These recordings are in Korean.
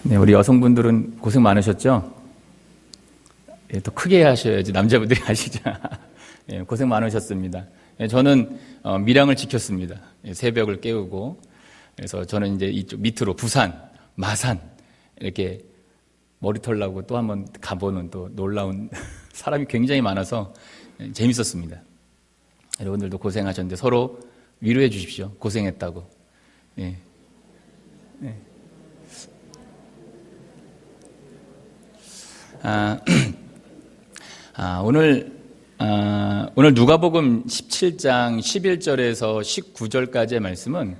네, 우리 여성분들은 고생 많으셨죠? 예, 또 크게 하셔야지 남자분들이 하시죠. 예, 고생 많으셨습니다. 예, 저는 밀양을 지켰습니다. 예, 새벽을 깨우고. 그래서 저는 이제 이쪽 밑으로 부산, 마산 이렇게 머리털 나고 또 한번 가보는 또 놀라운 사람이 굉장히 많아서 재밌었습니다. 여러분들도 고생하셨는데 서로 위로해 주십시오. 고생했다고. 예. 예. 오늘 누가복음 17장 11절에서 19절까지의 말씀은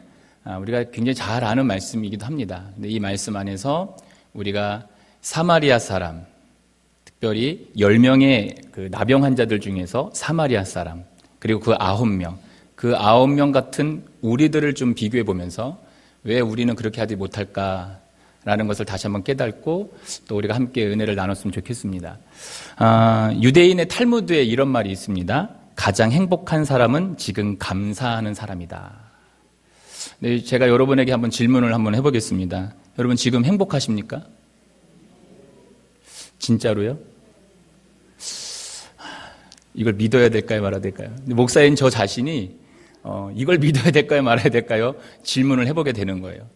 우리가 굉장히 잘 아는 말씀이기도 합니다. 근데 이 말씀 안에서 우리가 사마리아 사람, 특별히 10명의 그 나병 환자들 중에서 사마리아 사람, 그리고 그 9명 같은 우리들을 좀 비교해 보면서 왜 우리는 그렇게 하지 못할까라는 것을 다시 한번 깨닫고 또 우리가 함께 은혜를 나눴으면 좋겠습니다. 유대인의 탈무드에 이런 말이 있습니다. 가장 행복한 사람은 지금 감사하는 사람이다. 네, 제가 여러분에게 한번 질문을 한번 해보겠습니다. 여러분 지금 행복하십니까? 진짜로요? 이걸 믿어야 될까요? 말아야 될까요? 목사인 저 자신이 이걸 믿어야 될까요? 말아야 될까요? 질문을 해보게 되는 거예요.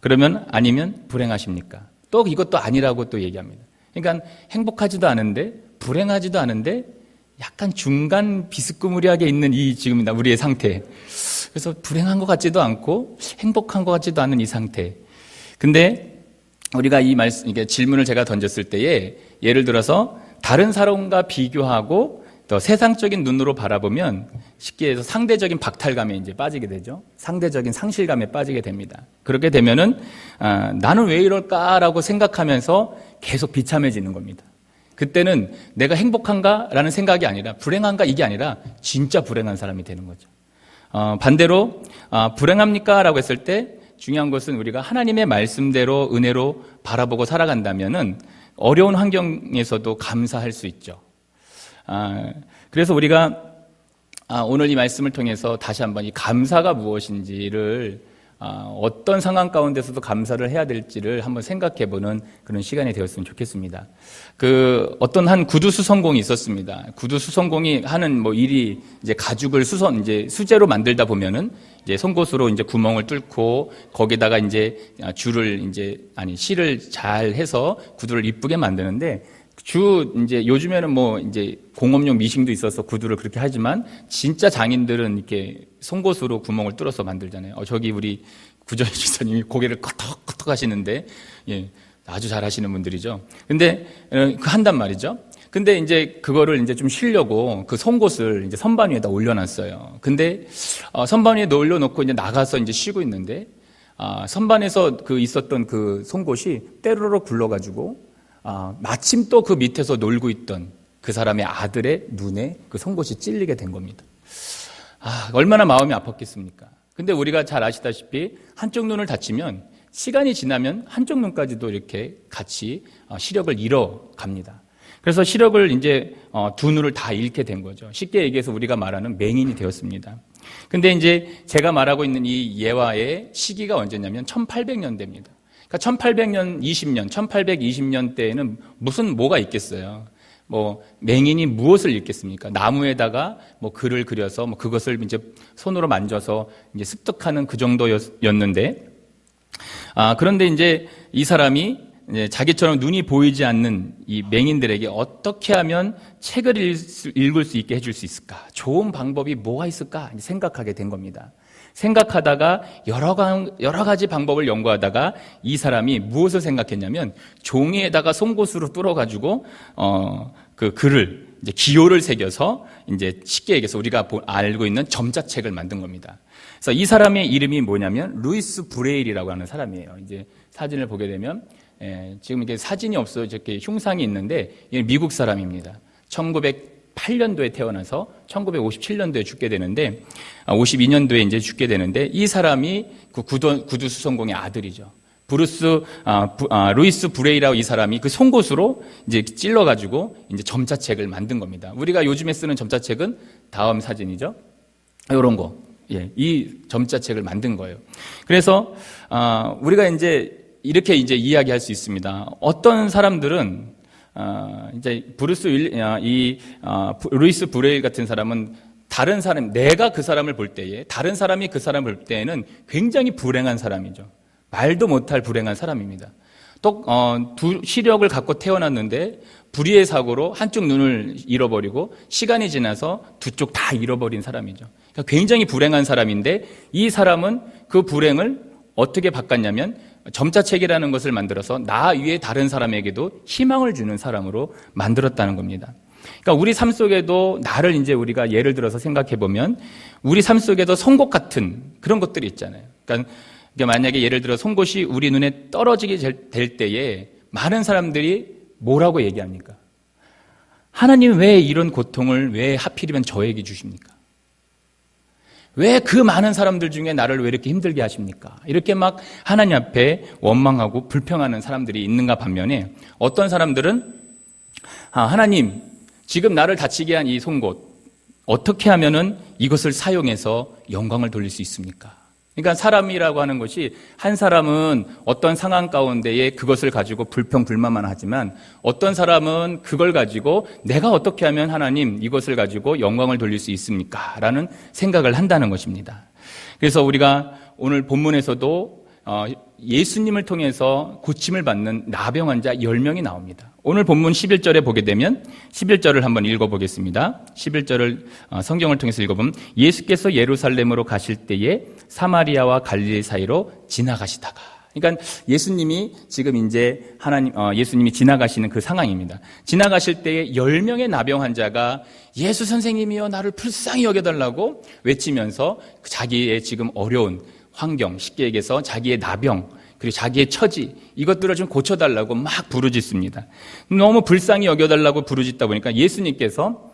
그러면 아니면 불행하십니까? 또 이것도 아니라고 또 얘기합니다. 그러니까 행복하지도 않은데 불행하지도 않은데 약간 중간 비스꾸무리하게 있는 이 지금이다 우리의 상태. 그래서 불행한 것 같지도 않고 행복한 것 같지도 않은 이 상태. 근데 우리가 이 말씀, 이게 질문을 제가 던졌을 때에 예를 들어서 다른 사람과 비교하고 더 세상적인 눈으로 바라보면 쉽게 해서 상대적인 박탈감에 이제 빠지게 되죠. 상대적인 상실감에 빠지게 됩니다. 그렇게 되면은 나는 왜 이럴까라고 생각하면서 계속 비참해지는 겁니다. 그때는 내가 행복한가라는 생각이 아니라 불행한가 이게 아니라 진짜 불행한 사람이 되는 거죠. 반대로 불행합니까? 라고 했을 때 중요한 것은 우리가 하나님의 말씀대로 은혜로 바라보고 살아간다면은 어려운 환경에서도 감사할 수 있죠. 그래서 우리가 오늘 이 말씀을 통해서 다시 한번 이 감사가 무엇인지를 어떤 상황 가운데서도 감사를 해야 될지를 한번 생각해보는 그런 시간이 되었으면 좋겠습니다. 어떤 한 구두 수선공이 있었습니다. 구두 수선공이 하는 일이 이제 가죽을 이제 수제로 만들다 보면은 이제 송곳으로 이제 구멍을 뚫고 거기다가 이제 실을 잘 해서 구두를 이쁘게 만드는데 이제 요즘에는 이제 공업용 미싱도 있어서 구두를 그렇게 하지만 진짜 장인들은 이렇게 송곳으로 구멍을 뚫어서 만들잖아요. 저기 우리 구조현 지사님이 고개를 끄덕끄덕 하시는데, 예, 아주 잘 하시는 분들이죠. 근데, 한단 말이죠. 근데 이제 그거를 이제 좀 쉬려고 그 송곳을 이제 선반 위에다 올려놨어요. 근데, 선반 위에 올려놓고 이제 나가서 이제 쉬고 있는데, 선반에서 있었던 그 송곳이 때로록 굴러가지고, 마침 또 그 밑에서 놀고 있던 그 사람의 아들의 눈에 그 송곳이 찔리게 된 겁니다. 얼마나 마음이 아팠겠습니까? 근데 우리가 잘 아시다시피 한쪽 눈을 다치면 시간이 지나면 한쪽 눈까지도 이렇게 같이 시력을 잃어갑니다. 그래서 시력을 이제 두 눈을 다 잃게 된 거죠. 쉽게 얘기해서 우리가 말하는 맹인이 되었습니다. 근데 이제 제가 말하고 있는 이 예화의 시기가 언제냐면 1800년대입니다. 그러니까 1820년 때에는 뭐가 있겠어요? 맹인이 무엇을 읽겠습니까? 나무에다가 글을 그려서 그것을 이제 손으로 만져서 이제 습득하는 그 정도였는데, 그런데 이제 이 사람이 이제 자기처럼 눈이 보이지 않는 이 맹인들에게 어떻게 하면 책을 읽을 수 있게 해줄 수 있을까? 좋은 방법이 뭐가 있을까? 생각하게 된 겁니다. 생각하다가 여러 가지 방법을 연구하다가 이 사람이 무엇을 생각했냐면 종이에다가 송곳으로 뚫어가지고 그 글을 이제 기호를 새겨서 이제 쉽게 얘기해서 우리가 알고 있는 점자책을 만든 겁니다. 그래서 이 사람의 이름이 뭐냐면 루이스 브레일이라고 하는 사람이에요. 이제 사진을 보게 되면 지금 이렇게 사진이 없어요. 이렇게 흉상이 있는데 얘는 미국 사람입니다. 1908년도에 태어나서 1957년도에 죽게 되는데 52년도에 이제 죽게 되는데 이 사람이 그 구두 수선공의 아들이죠. 루이스 브레이라고 이 사람이 그 송곳으로 이제 찔러가지고 이제 점자책을 만든 겁니다. 우리가 요즘에 쓰는 점자책은 다음 사진이죠. 이런 거. 이 점자책을 만든 거예요. 그래서 우리가 이제 이렇게 이제 이야기할 수 있습니다. 어떤 사람들은 이제 루이스 브레일 같은 사람은 다른 사람, 내가 그 사람을 볼 때에, 다른 사람이 그 사람을 볼 때에는 굉장히 불행한 사람이죠. 말도 못할 불행한 사람입니다. 또 두 시력을 갖고 태어났는데 불의의 사고로 한쪽 눈을 잃어버리고 시간이 지나서 두 쪽 다 잃어버린 사람이죠. 그러니까 굉장히 불행한 사람인데 이 사람은 그 불행을 어떻게 바꿨냐면 점자책이라는 것을 만들어서 나 위에 다른 사람에게도 희망을 주는 사람으로 만들었다는 겁니다. 그러니까 우리 삶 속에도 나를 이제 우리가 예를 들어서 생각해 보면 우리 삶 속에도 송곳 같은 그런 것들이 있잖아요. 그러니까 만약에 예를 들어 송곳이 우리 눈에 떨어지게 될 때에 많은 사람들이 뭐라고 얘기합니까? 하나님 왜 이런 고통을 왜 하필이면 저에게 주십니까? 왜 그 많은 사람들 중에 나를 왜 이렇게 힘들게 하십니까? 이렇게 막 하나님 앞에 원망하고 불평하는 사람들이 있는가 반면에 어떤 사람들은 하나님 지금 나를 다치게 한 이 송곳 어떻게 하면은 이것을 사용해서 영광을 돌릴 수 있습니까? 그러니까 사람이라고 하는 것이 한 사람은 어떤 상황 가운데에 그것을 가지고 불평불만만 하지만 어떤 사람은 그걸 가지고 내가 어떻게 하면 하나님 이것을 가지고 영광을 돌릴 수 있습니까? 라는 생각을 한다는 것입니다. 그래서 우리가 오늘 본문에서도 예수님을 통해서 고침을 받는 나병 환자 10명이 나옵니다. 오늘 본문 11절에 보게 되면 11절을 한번 읽어보겠습니다. 11절을 성경을 통해서 읽어보면 예수께서 예루살렘으로 가실 때에 사마리아와 갈릴리 사이로 지나가시다가, 그러니까 예수님이 지금 이제 예수님이 지나가시는 그 상황입니다. 지나가실 때에 10명의 나병 환자가 예수 선생님이여 나를 불쌍히 여겨달라고 외치면서 자기의 지금 어려운 환경, 쉽게 얘기해서 자기의 나병 그리고 자기의 처지 이것들을 좀 고쳐달라고 막 부르짖습니다. 너무 불쌍히 여겨달라고 부르짖다 보니까 예수님께서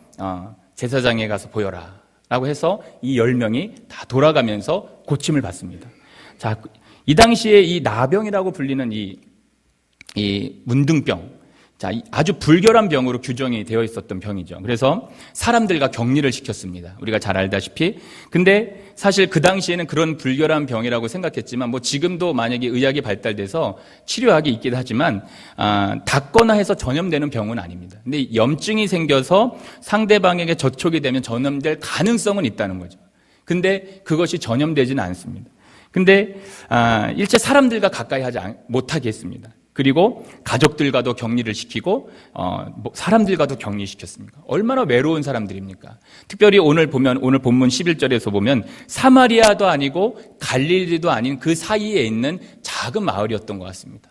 제사장에 가서 보여라 라고 해서 이 10명이 다 돌아가면서 고침을 받습니다. 자, 이 당시에 이 나병이라고 불리는 이 문둥병, 자, 아주 불결한 병으로 규정이 되어 있었던 병이죠. 그래서 사람들과 격리를 시켰습니다. 우리가 잘 알다시피. 근데 사실 그 당시에는 그런 불결한 병이라고 생각했지만 뭐 지금도 만약에 의학이 발달돼서 치료약이 있긴 하지만 닿거나 해서 전염되는 병은 아닙니다. 근데 염증이 생겨서 상대방에게 접촉이 되면 전염될 가능성은 있다는 거죠. 근데 그것이 전염되지는 않습니다. 근데 일체 사람들과 가까이 하지 못하게 했습니다. 그리고 가족들과도 격리를 시키고 사람들과도 격리시켰습니다. 얼마나 외로운 사람들입니까? 특별히 오늘 본문 11절에서 보면 사마리아도 아니고 갈릴리도 아닌 그 사이에 있는 작은 마을이었던 것 같습니다.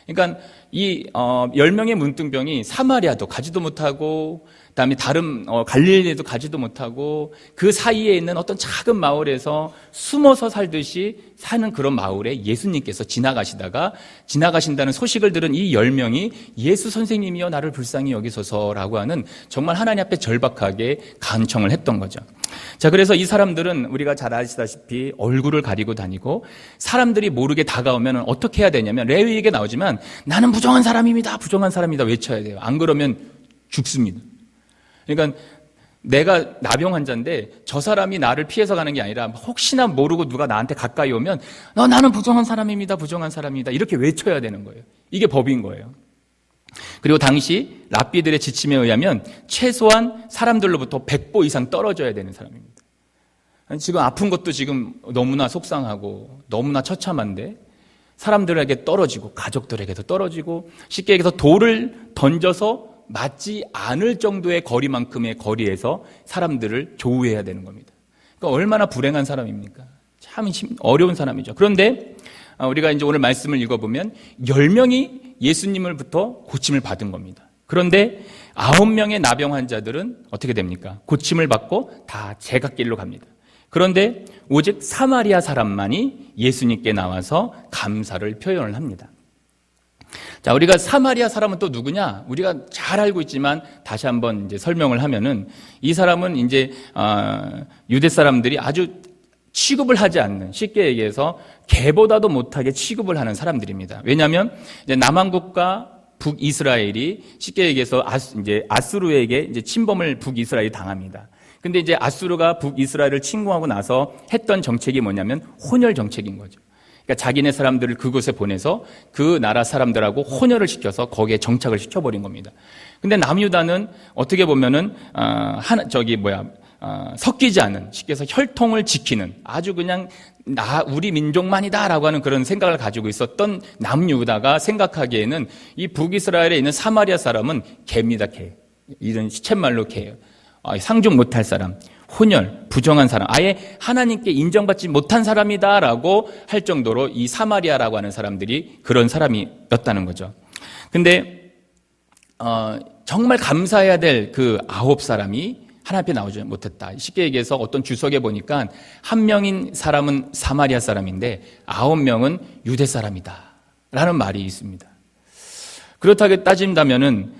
그러니까 이 10명의 문둥병이 사마리아도 가지도 못하고 그다음에 다른 갈릴리에도 가지도 못하고 그 사이에 있는 어떤 작은 마을에서 숨어서 살듯이 사는 그런 마을에 예수님께서 지나가신다는 소식을 들은 이 10명이 예수 선생님이여 나를 불쌍히 여기소서라고 하는 정말 하나님 앞에 절박하게 간청을 했던 거죠. 자, 그래서 이 사람들은 우리가 잘 아시다시피 얼굴을 가리고 다니고 사람들이 모르게 다가오면 어떻게 해야 되냐면 레위기에 나오지만 나는 부정한 사람입니다 외쳐야 돼요. 안 그러면 죽습니다. 그러니까 내가 나병 환자인데 저 사람이 나를 피해서 가는 게 아니라 혹시나 모르고 누가 나한테 가까이 오면 나는 부정한 사람입니다 이렇게 외쳐야 되는 거예요. 이게 법인 거예요. 그리고 당시 랍비들의 지침에 의하면 최소한 사람들로부터 100보 이상 떨어져야 되는 사람입니다. 지금 아픈 것도 지금 너무나 속상하고 너무나 처참한데 사람들에게 떨어지고 가족들에게도 떨어지고 쉽게 얘기해서 돌을 던져서 맞지 않을 정도의 거리만큼의 거리에서 사람들을 조우해야 되는 겁니다. 그러니까 얼마나 불행한 사람입니까? 참 어려운 사람이죠. 그런데 우리가 이제 오늘 말씀을 읽어보면 10명이 예수님을부터 고침을 받은 겁니다. 그런데 9명의 나병 환자들은 어떻게 됩니까? 고침을 받고 다 제갓길로 갑니다. 그런데 오직 사마리아 사람만이 예수님께 나와서 감사를 표현을 합니다. 자, 우리가 사마리아 사람은 또 누구냐? 우리가 잘 알고 있지만 다시 한번 이제 설명을 하면은 이 사람은 이제 유대 사람들이 아주 취급을 하지 않는, 쉽게 얘기해서 개보다도 못하게 취급을 하는 사람들입니다. 왜냐하면 이제 남한국과 북이스라엘이 쉽게 얘기해서 아수르에게 이제 침범을 북이스라엘이 당합니다. 근데 이제 아수르가 북이스라엘을 침공하고 나서 했던 정책이 뭐냐면 혼혈 정책인 거죠. 그러니까 자기네 사람들을 그곳에 보내서 그 나라 사람들하고 혼혈을 시켜서 거기에 정착을 시켜버린 겁니다. 근데 남유다는 어떻게 보면은 섞이지 않은, 쉽게 해서 혈통을 지키는 아주 그냥 우리 민족만이다라고 하는 그런 생각을 가지고 있었던 남유다가 생각하기에는 이 북이스라엘에 있는 사마리아 사람은 개입니다, 개. 이런 시쳇말로 개예요. 상종 못할 사람, 혼혈, 부정한 사람, 아예 하나님께 인정받지 못한 사람이다라고 할 정도로 이 사마리아라고 하는 사람들이 그런 사람이었다는 거죠. 근데 정말 감사해야 될 그 9사람이 하나님 앞에 나오지 못했다. 쉽게 얘기해서 어떤 주석에 보니까 한 명인 사람은 사마리아 사람인데 9명은 유대 사람이다 라는 말이 있습니다. 그렇다고 따진다면은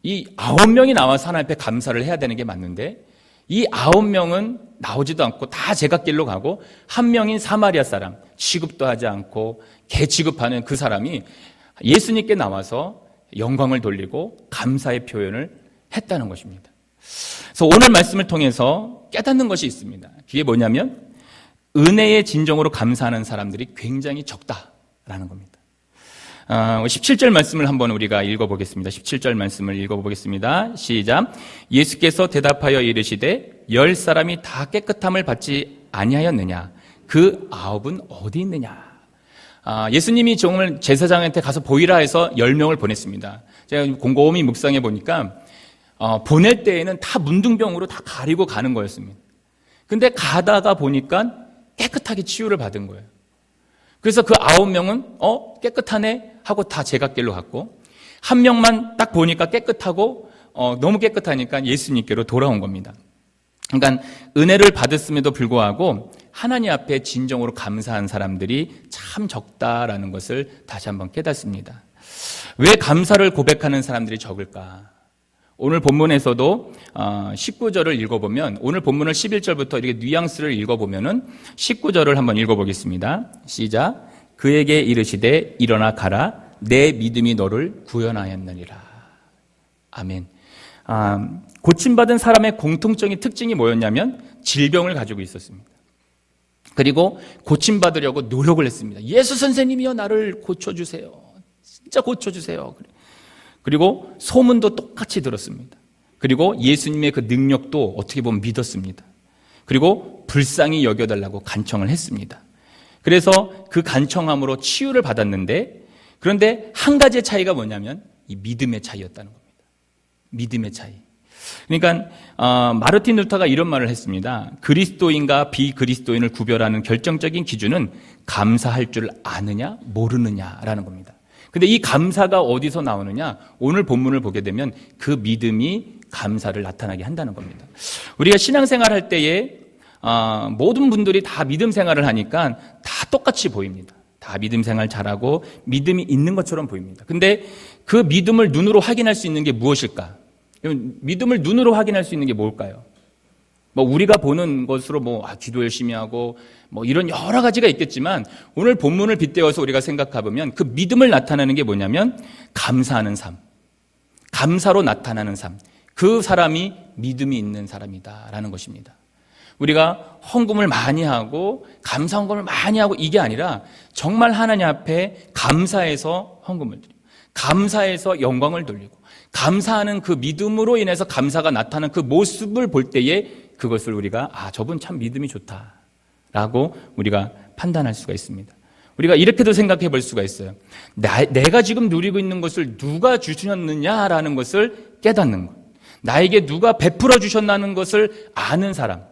이 9명이 나와서 하나님 앞에 감사를 해야 되는 게 맞는데 이 9명은 나오지도 않고 다 제갓길로 가고 한 명인 사마리아 사람, 취급도 하지 않고 개 취급하는 그 사람이 예수님께 나와서 영광을 돌리고 감사의 표현을 했다는 것입니다. 그래서 오늘 말씀을 통해서 깨닫는 것이 있습니다. 그게 뭐냐면 은혜의 진정으로 감사하는 사람들이 굉장히 적다라는 겁니다. 17절 말씀을 한번 우리가 읽어보겠습니다. 17절 말씀을 읽어보겠습니다. 시작. 예수께서 대답하여 이르시되 10사람이 다 깨끗함을 받지 아니하였느냐? 그 9은 어디 있느냐? 예수님이 정말 제사장한테 가서 보이라 해서 10명을 보냈습니다. 제가 곰곰이 묵상해 보니까 보낼 때에는 다 문둥병으로 다 가리고 가는 거였습니다. 근데 가다가 보니까 깨끗하게 치유를 받은 거예요. 그래서 그 9명은 깨끗하네 하고 다 제갓길로 갔고 한 명만 딱 보니까 깨끗하고 너무 깨끗하니까 예수님께로 돌아온 겁니다. 그러니까 은혜를 받았음에도 불구하고 하나님 앞에 진정으로 감사한 사람들이 참 적다라는 것을 다시 한번 깨닫습니다. 왜 감사를 고백하는 사람들이 적을까? 오늘 본문에서도 19절을 읽어보면 오늘 본문을 11절부터 이렇게 뉘앙스를 읽어보면은 19절을 한번 읽어보겠습니다. 시작. 그에게 이르시되 일어나 가라 내 믿음이 너를 구원하였느니라. 아멘. 고침받은 사람의 공통적인 특징이 뭐였냐면 질병을 가지고 있었습니다. 그리고 고침받으려고 노력을 했습니다. 예수 선생님이여 나를 고쳐주세요. 진짜 고쳐주세요. 그리고 소문도 똑같이 들었습니다. 그리고 예수님의 그 능력도 어떻게 보면 믿었습니다. 그리고 불쌍히 여겨달라고 간청을 했습니다. 그래서 그 간청함으로 치유를 받았는데 그런데 한 가지의 차이가 뭐냐면 이 믿음의 차이였다는 겁니다. 믿음의 차이. 그러니까 마르틴 루터가 이런 말을 했습니다. 그리스도인과 비그리스도인을 구별하는 결정적인 기준은 감사할 줄 아느냐 모르느냐라는 겁니다. 근데 이 감사가 어디서 나오느냐? 오늘 본문을 보게 되면 그 믿음이 감사를 나타나게 한다는 겁니다. 우리가 신앙생활 할 때에 모든 분들이 다 믿음 생활을 하니까 다 똑같이 보입니다. 다 믿음 생활 잘하고 믿음이 있는 것처럼 보입니다. 근데 그 믿음을 눈으로 확인할 수 있는 게 무엇일까? 믿음을 눈으로 확인할 수 있는 게 뭘까요? 우리가 보는 것으로 기도 열심히 하고 이런 여러 가지가 있겠지만 오늘 본문을 빗대어서 우리가 생각해보면 그 믿음을 나타내는 게 뭐냐면 감사하는 삶, 감사로 나타나는 삶, 그 사람이 믿음이 있는 사람이다라는 것입니다. 우리가 헌금을 많이 하고 감사 헌금을 많이 하고 이게 아니라 정말 하나님 앞에 감사해서 헌금을 드리고 감사해서 영광을 돌리고 감사하는 그 믿음으로 인해서 감사가 나타나는 그 모습을 볼 때에 그것을 우리가 저분 참 믿음이 좋다라고 우리가 판단할 수가 있습니다. 우리가 이렇게도 생각해 볼 수가 있어요. 내가 지금 누리고 있는 것을 누가 주셨느냐라는 것을 깨닫는 것, 나에게 누가 베풀어 주셨다는 것을 아는 사람,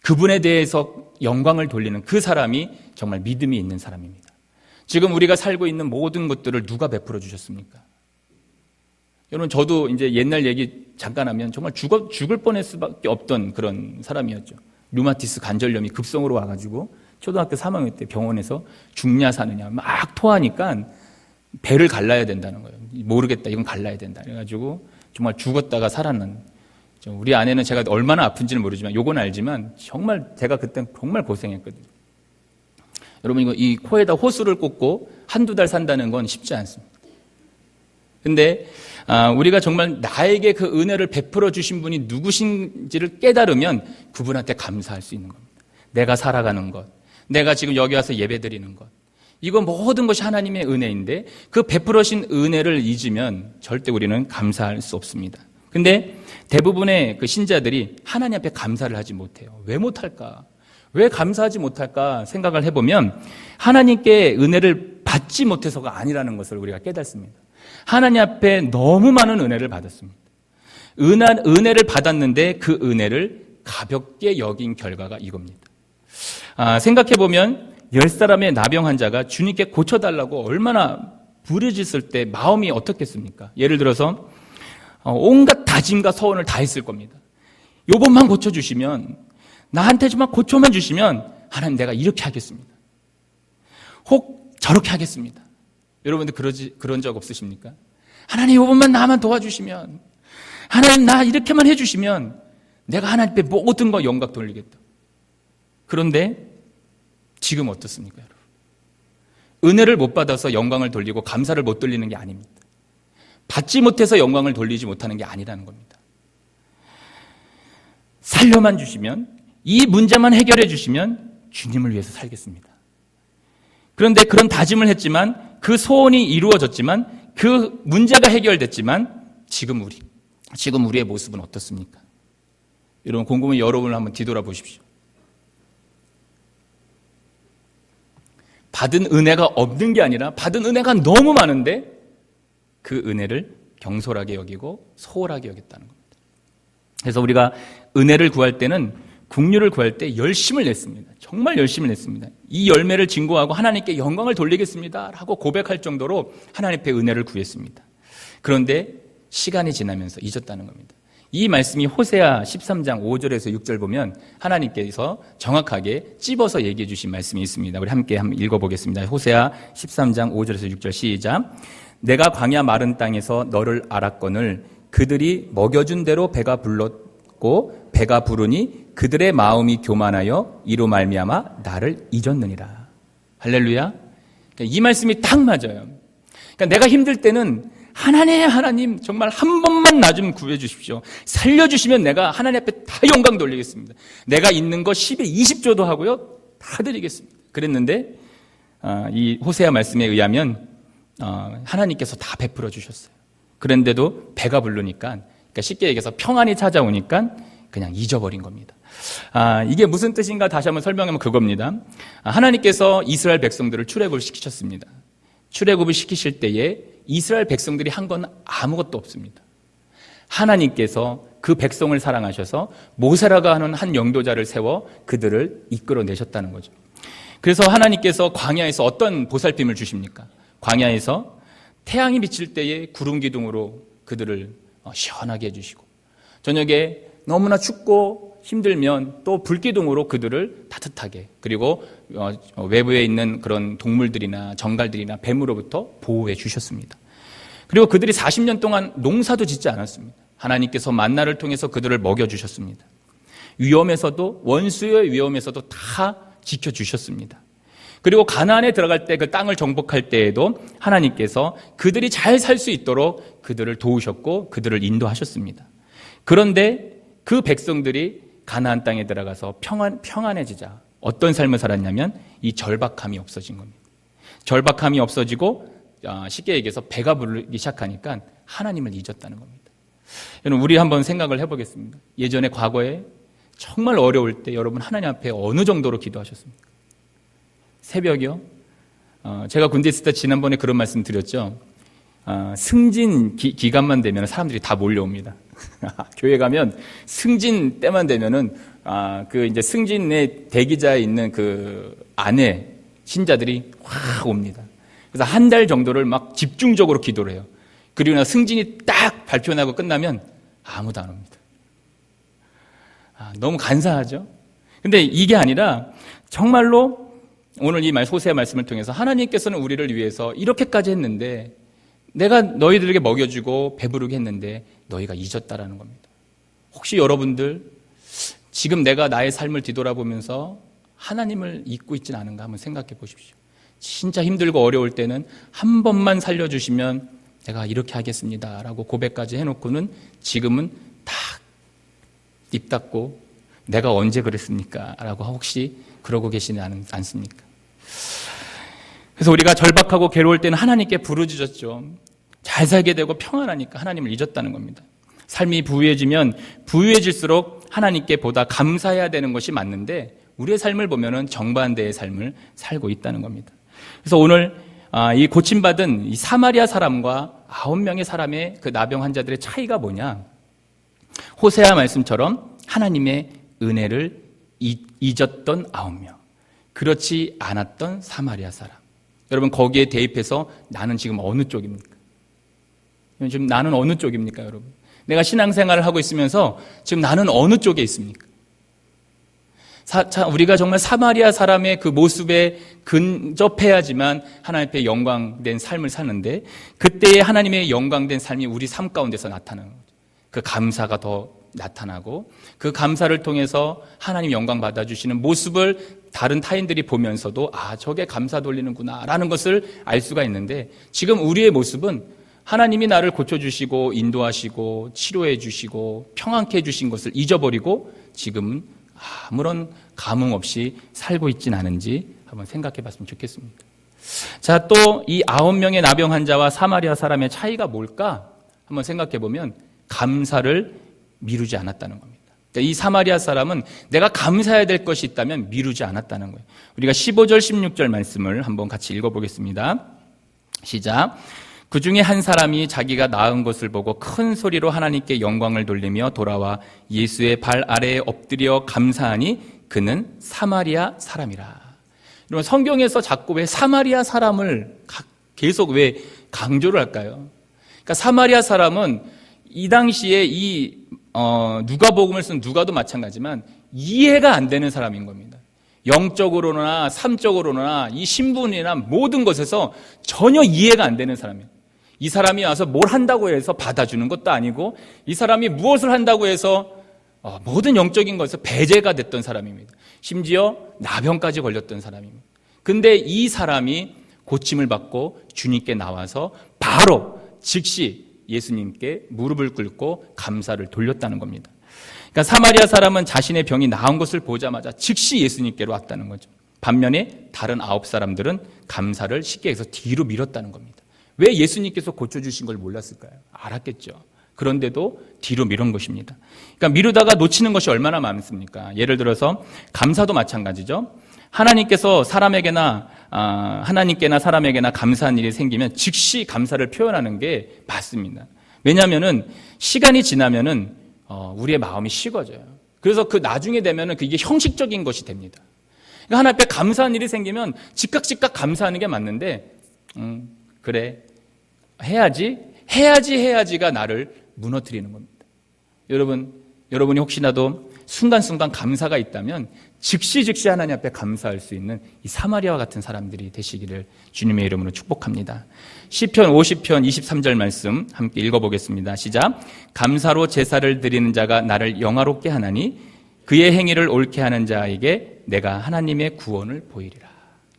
그분에 대해서 영광을 돌리는 그 사람이 정말 믿음이 있는 사람입니다. 지금 우리가 살고 있는 모든 것들을 누가 베풀어 주셨습니까? 여러분, 저도 이제 옛날 얘기 잠깐 하면 정말 죽을 뻔할 수밖에 없던 그런 사람이었죠. 류마티스 관절염이 급성으로 와가지고 초등학교 3학년 때 병원에서 죽냐 사느냐 막 토하니까 배를 갈라야 된다는 거예요. 모르겠다, 이건 갈라야 된다. 그래가지고 정말 죽었다가 살아난. 우리 아내는 제가 얼마나 아픈지는 모르지만 요건 알지만 정말 제가 그때 정말 고생했거든요. 여러분, 이 코에다 호수를 꽂고 한두 달 산다는 건 쉽지 않습니다. 근데 우리가 정말 나에게 그 은혜를 베풀어 주신 분이 누구신지를 깨달으면 그분한테 감사할 수 있는 겁니다. 내가 살아가는 것, 내가 지금 여기 와서 예배드리는 것, 이거 모든 것이 하나님의 은혜인데 그 베풀어신 은혜를 잊으면 절대 우리는 감사할 수 없습니다. 근데 대부분의 그 신자들이 하나님 앞에 감사를 하지 못해요. 왜 못할까? 왜 감사하지 못할까 생각을 해보면 하나님께 은혜를 받지 못해서가 아니라는 것을 우리가 깨닫습니다. 하나님 앞에 너무 많은 은혜를 받았습니다. 은혜를 받았는데 그 은혜를 가볍게 여긴 결과가 이겁니다. 생각해보면 10사람의 나병 환자가 주님께 고쳐달라고 얼마나 부르짖을 때 마음이 어떻겠습니까? 예를 들어서 온갖 다짐과 서원을 다 했을 겁니다. 요번만 고쳐주시면, 나한테 좀 고쳐만 주시면 하나님 내가 이렇게 하겠습니다. 혹 저렇게 하겠습니다. 여러분들 그런 적 없으십니까? 하나님 요번만 나만 도와주시면, 하나님 나 이렇게만 해주시면 내가 하나님 앞에 모든 거 영광 돌리겠다. 그런데 지금 어떻습니까, 여러분? 은혜를 못 받아서 영광을 돌리고 감사를 못 돌리는 게 아닙니다. 받지 못해서 영광을 돌리지 못하는 게 아니라는 겁니다. 살려만 주시면, 이 문제만 해결해 주시면 주님을 위해서 살겠습니다. 그런데 그런 다짐을 했지만, 그 소원이 이루어졌지만, 그 문제가 해결됐지만 지금 우리의 모습은 어떻습니까? 여러분, 곰곰이 여러분을 한번 뒤돌아보십시오. 받은 은혜가 없는 게 아니라 받은 은혜가 너무 많은데 그 은혜를 경솔하게 여기고 소홀하게 여겼다는 겁니다. 그래서 우리가 은혜를 구할 때는, 긍휼을 구할 때 열심을 냈습니다. 정말 열심을 냈습니다. 이 열매를 증거하고 하나님께 영광을 돌리겠습니다 라고 고백할 정도로 하나님 앞에 은혜를 구했습니다. 그런데 시간이 지나면서 잊었다는 겁니다. 이 말씀이 호세아 13장 5절에서 6절 보면 하나님께서 정확하게 찝어서 얘기해 주신 말씀이 있습니다. 우리 함께 한번 읽어보겠습니다. 호세아 13장 5절에서 6절 시작. 내가 광야 마른 땅에서 너를 알았거늘 그들이 먹여준 대로 배가 불렀고 배가 부르니 그들의 마음이 교만하여 이로 말미암아 나를 잊었느니라. 할렐루야. 이 말씀이 딱 맞아요. 그러니까 내가 힘들 때는 하나님 정말 한 번만 나 좀 구해주십시오. 살려주시면 내가 하나님 앞에 다 영광 돌리겠습니다. 내가 있는 거 10에 20조도 하고요. 다 드리겠습니다. 그랬는데 이 호세아 말씀에 의하면 하나님께서 다 베풀어 주셨어요. 그런데도 배가 부르니까, 그러니까 쉽게 얘기해서 평안이 찾아오니까 그냥 잊어버린 겁니다. 이게 무슨 뜻인가 다시 한번 설명하면 그겁니다. 하나님께서 이스라엘 백성들을 출애굽을 시키셨습니다. 출애굽을 시키실 때에 이스라엘 백성들이 한 건 아무것도 없습니다. 하나님께서 그 백성을 사랑하셔서 모세라가 하는 한 영도자를 세워 그들을 이끌어내셨다는 거죠. 그래서 하나님께서 광야에서 어떤 보살핌을 주십니까? 광야에서 태양이 비칠 때에 구름 기둥으로 그들을 시원하게 해주시고, 저녁에 너무나 춥고 힘들면 또 불기둥으로 그들을 따뜻하게, 그리고 외부에 있는 그런 동물들이나 정갈들이나 뱀으로부터 보호해 주셨습니다. 그리고 그들이 40년 동안 농사도 짓지 않았습니다. 하나님께서 만나를 통해서 그들을 먹여주셨습니다. 위험에서도, 원수의 위험에서도 다 지켜주셨습니다. 그리고 가나안에 들어갈 때, 그 땅을 정복할 때에도 하나님께서 그들이 잘 살 수 있도록 그들을 도우셨고 그들을 인도하셨습니다. 그런데 그 백성들이 가나안 땅에 들어가서 평안해지자 어떤 삶을 살았냐면 이 절박함이 없어진 겁니다. 절박함이 없어지고 쉽게 얘기해서 배가 부르기 시작하니까 하나님을 잊었다는 겁니다. 여러분, 우리 한번 생각을 해보겠습니다. 예전에 과거에 정말 어려울 때 여러분 하나님 앞에 어느 정도로 기도하셨습니까? 새벽이요? 제가 군대 있을 때 지난번에 그런 말씀 드렸죠. 승진 기간만 되면 사람들이 다 몰려옵니다. 교회 가면 승진 때만 되면은 그 이제 승진의 대기자에 있는 그 안에 신자들이 확 옵니다. 그래서 한 달 정도를 막 집중적으로 기도를 해요. 그리고 나서 승진이 딱 발표나고 끝나면 아무도 안 옵니다. 너무 간사하죠? 근데 이게 아니라 정말로 오늘 이 호세아 말씀을 통해서 하나님께서는 우리를 위해서 이렇게까지 했는데, 내가 너희들에게 먹여주고 배부르게 했는데 너희가 잊었다라는 겁니다. 혹시 여러분들 지금 내가 나의 삶을 뒤돌아보면서 하나님을 잊고 있지는 않은가 한번 생각해 보십시오. 진짜 힘들고 어려울 때는 한 번만 살려주시면 내가 이렇게 하겠습니다 라고 고백까지 해놓고는 지금은 다 입 닫고 내가 언제 그랬습니까? 라고 혹시 그러고 계시지 않습니까? 그래서 우리가 절박하고 괴로울 때는 하나님께 부르짖었죠. 잘 살게 되고 평안하니까 하나님을 잊었다는 겁니다. 삶이 부유해지면 부유해질수록 하나님께 보다 감사해야 되는 것이 맞는데 우리의 삶을 보면은 정반대의 삶을 살고 있다는 겁니다. 그래서 오늘 이 고침받은 이 사마리아 사람과 9명의 사람의 그 나병 환자들의 차이가 뭐냐? 호세아 말씀처럼 하나님의 은혜를 잊었던 9명, 그렇지 않았던 사마리아 사람. 여러분, 거기에 대입해서 나는 지금 어느 쪽입니까? 지금 나는 어느 쪽입니까, 여러분? 내가 신앙생활을 하고 있으면서 지금 나는 어느 쪽에 있습니까? 우리가 정말 사마리아 사람의 그 모습에 근접해야지만 하나님 앞에 영광된 삶을 사는데, 그때의 하나님의 영광된 삶이 우리 삶 가운데서 나타나는 거죠. 그 감사가 더 나타나고, 그 감사를 통해서 하나님 영광 받아주시는 모습을 다른 타인들이 보면서도 저게 감사 돌리는구나 라는 것을 알 수가 있는데, 지금 우리의 모습은 하나님이 나를 고쳐주시고 인도하시고 치료해 주시고 평안케 해주신 것을 잊어버리고 지금은 아무런 감흥 없이 살고 있진 않은지 한번 생각해 봤으면 좋겠습니다. 자, 또 이 9명의 나병 환자와 사마리아 사람의 차이가 뭘까? 한번 생각해 보면 감사를 미루지 않았다는 겁니다. 그러니까 이 사마리아 사람은 내가 감사해야 될 것이 있다면 미루지 않았다는 거예요. 우리가 15절 16절 말씀을 한번 같이 읽어보겠습니다. 시작. 그 중에 한 사람이 자기가 나은 것을 보고 큰 소리로 하나님께 영광을 돌리며 돌아와 예수의 발 아래에 엎드려 감사하니 그는 사마리아 사람이라. 여러분, 성경에서 자꾸 왜 사마리아 사람을 계속 왜 강조를 할까요? 그러니까 사마리아 사람은 이 당시에 이 누가복음을 쓴 누가도 마찬가지지만 이해가 안 되는 사람인 겁니다. 영적으로나 삶적으로나 이 신분이나 모든 것에서 전혀 이해가 안 되는 사람이에요. 이 사람이 와서 뭘 한다고 해서 받아주는 것도 아니고, 이 사람이 무엇을 한다고 해서 모든 영적인 것에서 배제가 됐던 사람입니다. 심지어 나병까지 걸렸던 사람입니다. 근데 이 사람이 고침을 받고 주님께 나와서 바로 즉시 예수님께 무릎을 꿇고 감사를 돌렸다는 겁니다. 그러니까 사마리아 사람은 자신의 병이 나은 것을 보자마자 즉시 예수님께로 왔다는 거죠. 반면에 다른 9사람들은 감사를 쉽게 해서 뒤로 밀었다는 겁니다. 왜 예수님께서 고쳐주신 걸 몰랐을까요? 알았겠죠. 그런데도 뒤로 미룬 것입니다. 그러니까 미루다가 놓치는 것이 얼마나 많습니까? 예를 들어서 감사도 마찬가지죠. 하나님께나 사람에게나 감사한 일이 생기면 즉시 감사를 표현하는 게 맞습니다. 왜냐하면은 시간이 지나면은 우리의 마음이 식어져요. 그래서 그 나중에 되면은 그게 형식적인 것이 됩니다. 그러니까 하나님 앞에 감사한 일이 생기면 즉각 감사하는 게 맞는데, 그래, 해야지가 나를 무너뜨리는 겁니다. 여러분이 혹시나도 순간순간 감사가 있다면 즉시 하나님 앞에 감사할 수 있는 이 사마리아와 같은 사람들이 되시기를 주님의 이름으로 축복합니다. 시편 50편 23절 말씀 함께 읽어보겠습니다. 시작. 감사로 제사를 드리는 자가 나를 영화롭게 하나니 그의 행위를 옳게 하는 자에게 내가 하나님의 구원을 보이리라.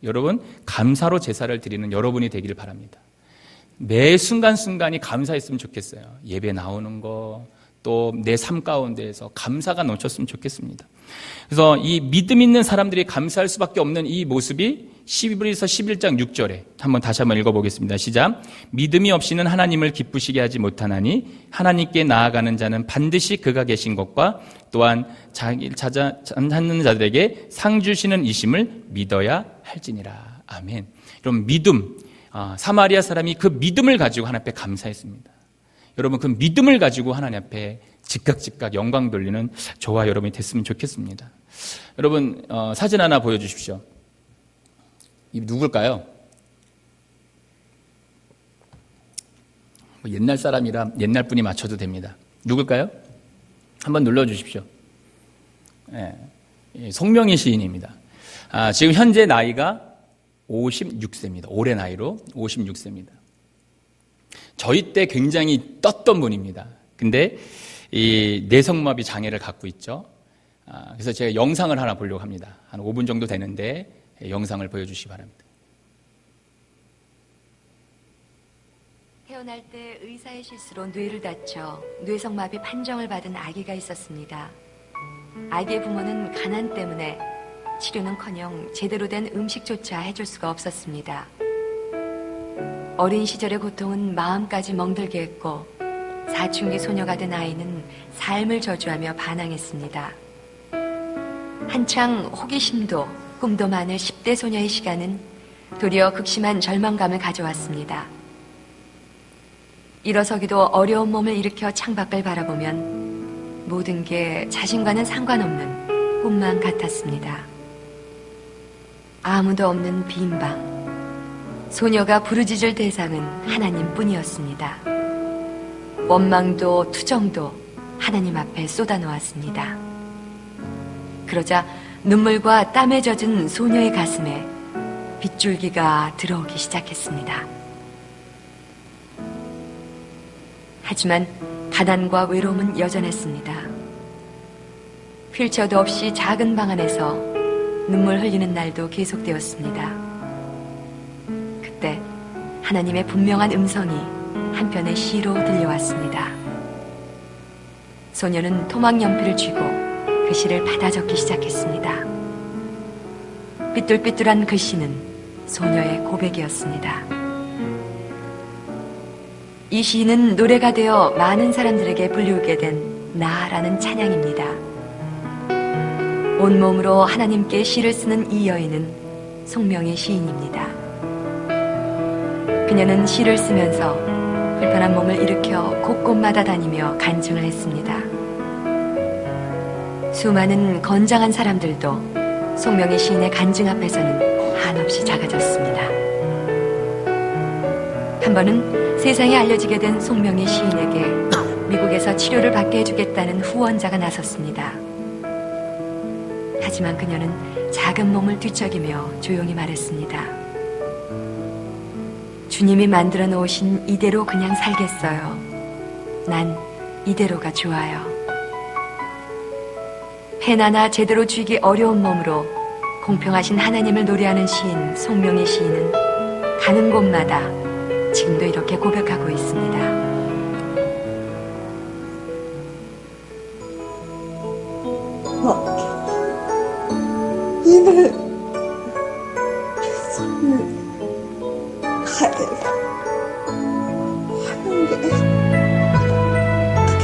여러분, 감사로 제사를 드리는 여러분이 되기를 바랍니다. 매 순간순간이 감사했으면 좋겠어요. 예배 나오는 거, 또 내 삶 가운데에서 감사가 넘쳤으면 좋겠습니다. 그래서 이 믿음 있는 사람들이 감사할 수밖에 없는 이 모습이 히브리서 11장 6절에 다시 한번 읽어보겠습니다. 시작. 믿음이 없이는 하나님을 기쁘시게 하지 못하나니 하나님께 나아가는 자는 반드시 그가 계신 것과 또한 자기를 찾는 자들에게 상 주시는 이심을 믿어야 할지니라. 아멘. 여러분, 믿음, 사마리아 사람이 그 믿음을 가지고 하나님 앞에 감사했습니다. 여러분, 그 믿음을 가지고 하나님 앞에 즉각 영광 돌리는 저와 여러분이 됐으면 좋겠습니다. 여러분, 사진 하나 보여주십시오. 이 누굴까요? 옛날 사람이라 옛날 분이 맞춰도 됩니다. 누굴까요? 한번 눌러주십시오. 네, 송명희 시인입니다. 지금 현재 나이가 56세입니다. 올해 나이로 56세입니다. 저희 때 굉장히 떴던 분입니다. 근데 이 뇌성마비 장애를 갖고 있죠. 그래서 제가 영상을 하나 보려고 합니다. 한 5분 정도 되는데 영상을 보여주시기 바랍니다. 태어날 때 의사의 실수로 뇌를 다쳐 뇌성마비 판정을 받은 아기가 있었습니다. 아기의 부모는 가난 때문에 치료는커녕 제대로 된 음식조차 해줄 수가 없었습니다. 어린 시절의 고통은 마음까지 멍들게 했고 사춘기 소녀가 된 아이는 삶을 저주하며 반항했습니다. 한창 호기심도 꿈도 많을 10대 소녀의 시간은 도리어 극심한 절망감을 가져왔습니다. 일어서기도 어려운 몸을 일으켜 창밖을 바라보면 모든 게 자신과는 상관없는 꿈만 같았습니다. 아무도 없는 빈 방, 소녀가 부르짖을 대상은 하나님뿐이었습니다. 원망도 투정도 하나님 앞에 쏟아놓았습니다. 그러자 눈물과 땀에 젖은 소녀의 가슴에 빗줄기가 들어오기 시작했습니다. 하지만 가난과 외로움은 여전했습니다. 휠체어도 없이 작은 방 안에서 눈물 흘리는 날도 계속되었습니다. 그때 하나님의 분명한 음성이 한편의 시로 들려왔습니다. 소녀는 토막 연필을 쥐고 그 시를 받아 적기 시작했습니다. 삐뚤삐뚤한 글씨는 소녀의 고백이었습니다. 이 시는 노래가 되어 많은 사람들에게 불리우게 된 나라는 찬양입니다. 온몸으로 하나님께 시를 쓰는 이 여인은 송명의 시인입니다. 그녀는 시를 쓰면서 불편한 몸을 일으켜 곳곳마다 다니며 간증을 했습니다. 수많은 건장한 사람들도 송명의 시인의 간증 앞에서는 한없이 작아졌습니다. 한 번은 세상에 알려지게 된 송명의 시인에게 미국에서 치료를 받게 해주겠다는 후원자가 나섰습니다. 하지만 그녀는 작은 몸을 뒤척이며 조용히 말했습니다. 주님이 만들어 놓으신 이대로 그냥 살겠어요. 난 이대로가 좋아요. 펜 하나 제대로 쥐기 어려운 몸으로 공평하신 하나님을 노래하는 시인 송명의 시인은 가는 곳마다 지금도 이렇게 고백하고 있습니다. 이를 손을 가해라 하는 게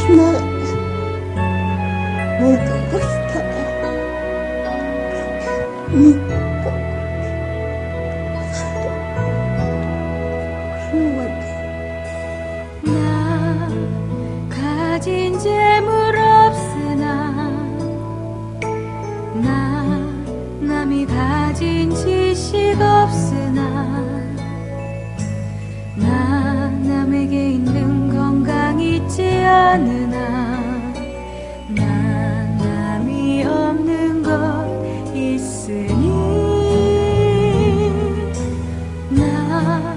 그날 모든 것이 다 믿고 나 가진 재물 없으나 나 남이 가진 지식 없으나 나 남에게 있는 건강 있지 않으나 나 남이 없는 것 있으니 나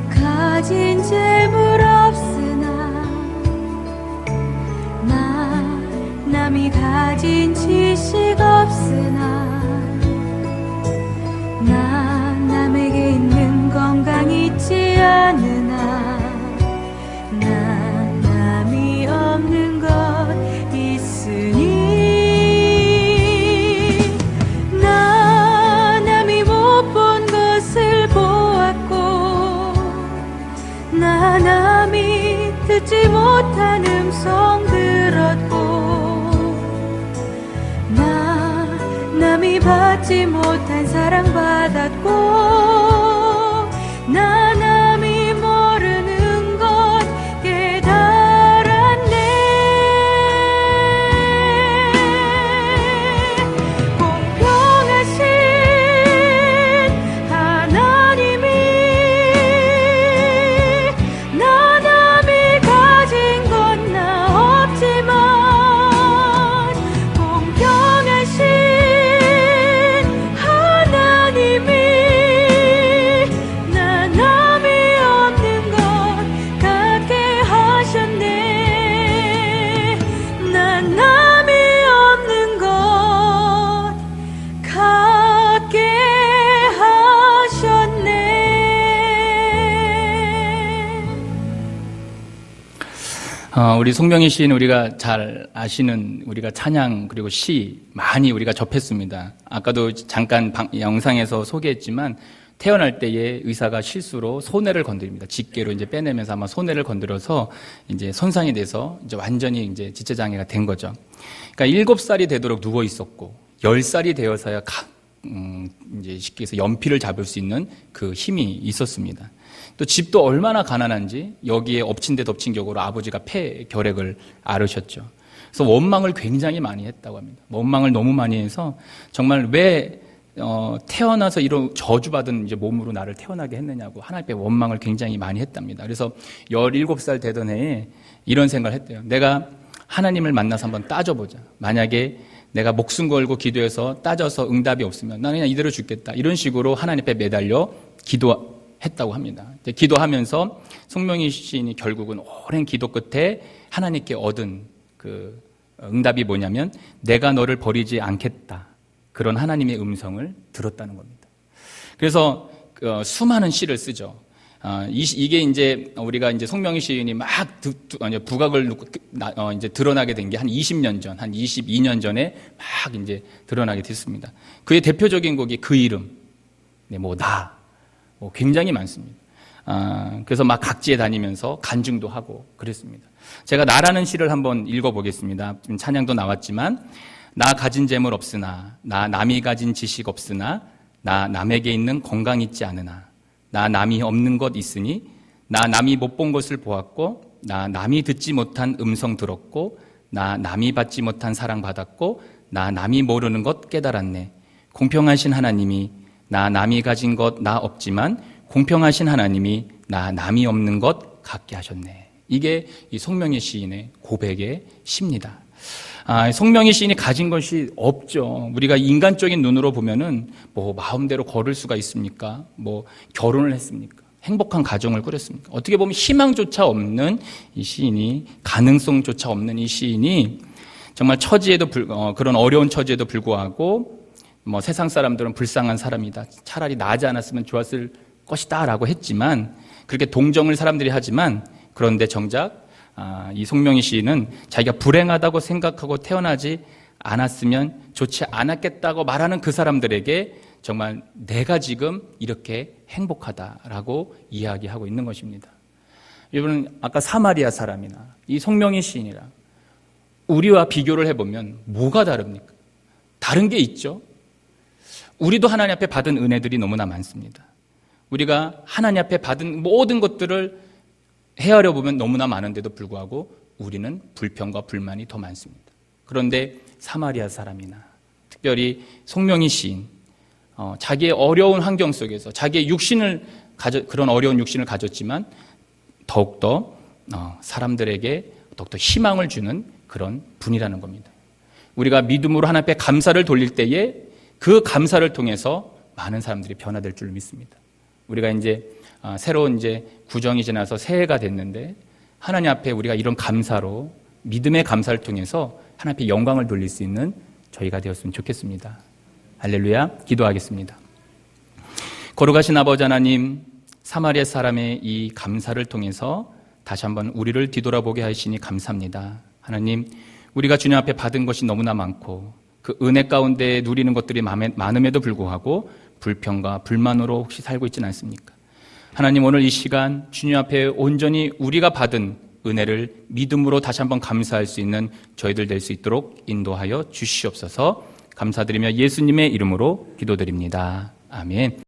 가진 재물 없으나 나 남이 가진 지식 없으나 나 남에게 있는 건강 있지 않으나 나 남이 없는 것 있으니 나 남이 못 본 것을 보았고 나 남이 듣지 못한 음성 들었고 나 남이 받지 못한 사랑 받았고 나 남이 모르는 것 깨달았네. 공평하신 하나님이 나 남이 가진 건 나 없지만 공평하신 하나님이 나 남이 없는 것 갖게 하셨네. 나 남이 없는 것 갖게 하셨네. 우리 송명희 시인 우리가 잘 아시는 우리가 찬양 그리고 시 많이 우리가 접했습니다. 아까도 잠깐 영상에서 소개했지만 태어날 때에 의사가 실수로 손해를 건드립니다. 집게로 이제 빼내면서 아마 손해를 건드려서 이제 손상이 돼서 이제 완전히 이제 지체장애가 된 거죠. 그러니까 7살이 되도록 누워 있었고 10살이 되어서야 이제 쉽게 해서 연필을 잡을 수 있는 그 힘이 있었습니다. 또 집도 얼마나 가난한지 여기에 엎친 데 덮친 격으로 아버지가 폐결핵을 앓으셨죠. 그래서 원망을 굉장히 많이 했다고 합니다. 원망을 너무 많이 해서 정말 왜 태어나서 이런 저주받은 이제 몸으로 나를 태어나게 했느냐고 하나님께 원망을 굉장히 많이 했답니다. 그래서 17살 되던 해에 이런 생각을 했대요. 내가 하나님을 만나서 한번 따져보자. 만약에 내가 목숨 걸고 기도해서 따져서 응답이 없으면 나는 그냥 이대로 죽겠다. 이런 식으로 하나님 앞에 매달려 기도했다고 합니다. 기도하면서 송명희 시인이 결국은 오랜 기도 끝에 하나님께 얻은 그 응답이 뭐냐면 내가 너를 버리지 않겠다. 그런 하나님의 음성을 들었다는 겁니다. 그래서 수많은 시를 쓰죠. 이게 이제 우리가 이제 송명희 시인이 막 부각을 이제 드러나게 된 게 한 20년 전, 한 22년 전에 막 이제 드러나게 됐습니다. 그의 대표적인 곡이 그 이름, 굉장히 많습니다. 그래서 막 각지에 다니면서 간증도 하고 그랬습니다. 제가 나라는 시를 한번 읽어보겠습니다. 지금 찬양도 나왔지만 나 가진 재물 없으나 나 남이 가진 지식 없으나 나 남에게 있는 건강 있지 않으나 나 남이 없는 것 있으니 나 남이 못 본 것을 보았고 나 남이 듣지 못한 음성 들었고 나 남이 받지 못한 사랑 받았고 나 남이 모르는 것 깨달았네. 공평하신 하나님이 나 남이 가진 것 나 없지만 공평하신 하나님이 나 남이 없는 것 갖게 하셨네. 이게 이 송명희 시인의 고백의 시입니다. 송명희 시인이 가진 것이 없죠. 우리가 인간적인 눈으로 보면은 마음대로 걸을 수가 있습니까? 결혼을 했습니까? 행복한 가정을 꾸렸습니까? 어떻게 보면 희망조차 없는 이 시인이, 가능성조차 없는 이 시인이 정말 그런 어려운 처지에도 불구하고 세상 사람들은 불쌍한 사람이다. 차라리 나지 않았으면 좋았을 것이다 라고 했지만, 그렇게 동정을 사람들이 하지만, 그런데 정작 이 송명희 시인은 자기가 불행하다고 생각하고 태어나지 않았으면 좋지 않았겠다고 말하는 그 사람들에게 정말 내가 지금 이렇게 행복하다라고 이야기하고 있는 것입니다. 여러분, 아까 사마리아 사람이나 이 송명희 시인이랑 우리와 비교를 해보면 뭐가 다릅니까? 다른 게 있죠. 우리도 하나님 앞에 받은 은혜들이 너무나 많습니다. 우리가 하나님 앞에 받은 모든 것들을 헤아려 보면 너무나 많은데도 불구하고 우리는 불평과 불만이 더 많습니다. 그런데 사마리아 사람이나 특별히 송명희 시인, 자기의 어려운 환경 속에서 자기의 그런 어려운 육신을 가졌지만 더욱더 사람들에게 더욱더 희망을 주는 그런 분이라는 겁니다. 우리가 믿음으로 하나님 앞에 감사를 돌릴 때에 그 감사를 통해서 많은 사람들이 변화될 줄 믿습니다. 우리가 이제 새로운 이제 구정이 지나서 새해가 됐는데 하나님 앞에 우리가 이런 감사로 믿음의 감사를 통해서 하나님 앞에 영광을 돌릴 수 있는 저희가 되었으면 좋겠습니다. 할렐루야. 기도하겠습니다. 거룩하신 아버지 하나님, 사마리아 사람의 이 감사를 통해서 다시 한번 우리를 뒤돌아보게 하시니 감사합니다. 하나님, 우리가 주님 앞에 받은 것이 너무나 많고 그 은혜 가운데 누리는 것들이 많음에도 불구하고 불평과 불만으로 혹시 살고 있지는 않습니까? 하나님, 오늘 이 시간 주님 앞에 온전히 우리가 받은 은혜를 믿음으로 다시 한번 감사할 수 있는 저희들 될 수 있도록 인도하여 주시옵소서. 감사드리며 예수님의 이름으로 기도드립니다. 아멘.